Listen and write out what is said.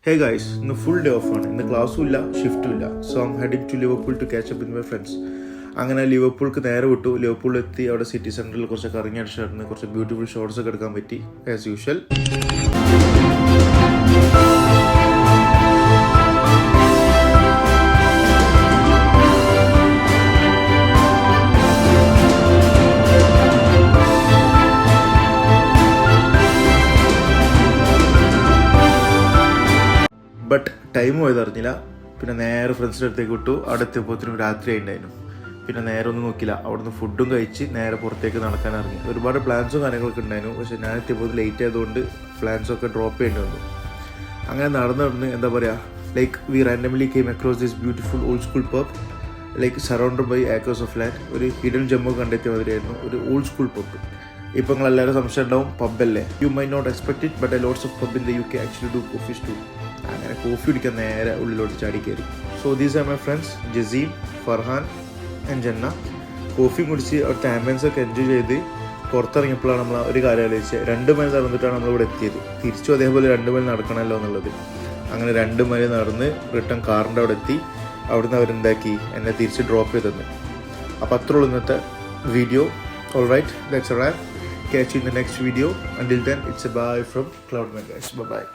Hey guys, ഇന്ന് full day off ആണ്. ഇന്ന് ക്ലാസ്സും ഇല്ല, ഷിഫ്റ്റും ഇല്ല. So I'm heading to Liverpool to catch up with my friends. അങ്ങനെ ലിവർപൂൾക്ക് നേരെ വിട്ടു. ലിവർപൂളിൽ എത്തി അവിടെ സിറ്റി സെൻറ്ററിൽ കുറച്ച് കറങ്ങി അടിച്ചിരുന്ന് കുറച്ച് ബ്യൂട്ടിഫുൾ ഷോട്ട്സ് ഒക്കെ എടുക്കാൻ പറ്റി ആസ് യൂഷ്വൽ. ബട്ട് ടൈം പോയതറിഞ്ഞില്ല. പിന്നെ നേരെ ഫ്രണ്ട്സിൻ്റെ അടുത്തേക്ക് വിട്ടു. അവിടെ എത്തിയപ്പോഴത്തേനും രാത്രി ആയിട്ടുണ്ടായിരുന്നു. പിന്നെ നേരെ ഒന്നും നോക്കില്ല. അവിടുന്ന് ഫുഡും കഴിച്ച് നേരെ പുറത്തേക്ക് നടക്കാൻ ഇറങ്ങി. ഒരുപാട് പ്ലാൻസും കാര്യങ്ങളൊക്കെ ഉണ്ടായിരുന്നു. പക്ഷേ ഞാൻ എത്തിയപ്പോൾ ലേറ്റ് ആയതുകൊണ്ട് പ്ലാൻസൊക്കെ ഡ്രോപ്പ് ചെയ്യേണ്ടി വന്നു. അങ്ങനെ നടന്ന് എന്താ പറയുക, like we randomly came across this beautiful old school pub, like surrounded by acres of land. ഒരു ഹിഡൻ ജമ്മു കണ്ടെത്തിയ മാതിരിയായിരുന്നു ഒരു ഓൾഡ് സ്കൂൾ പബ്. ഇപ്പം നിങ്ങളെല്ലാവരും സംശയം ഉണ്ടാവും, പബ്ബല്ലേ, you may not expect it, but lots of pub in the UK actually do coffees too. അങ്ങനെ കോഫി കുടിക്കാൻ നേരെ ഉള്ളിലോട്ട് ചാടി കയറി. So these are my friends Jaseem, Farhan and Janna. Coffee കുടിച്ച് അവിടുത്തെ ആംബിയൻസ് ഒക്കെ എൻജോയ് ചെയ്ത് പുറത്തിറങ്ങിയപ്പോഴാണ് നമ്മൾ ഒരു കാര്യം ആലോചിച്ചത്. 2 മൈൽ നടന്നിട്ടാണ് നമ്മളിവിടെ എത്തിയത്. തിരിച്ചും അതേപോലെ 2 മൈൽ നടക്കണമല്ലോ എന്നുള്ളത്. അങ്ങനെ 2 മൈൽ നടന്ന് റിട്ടേൺ കാറിൻ്റെ അവിടെ എത്തി. അവിടുന്ന് അവരെന്താക്കി എന്നെ തിരിച്ച് ഡ്രോപ്പ് ചെയ്തെന്ന്. അപ്പോൾ അത്രയുള്ളൂ ഇന്നത്തെ video. All right, that's a wrap. Catch you in the next video. Until then, it's a bye from Cloudman guys. Bye bye.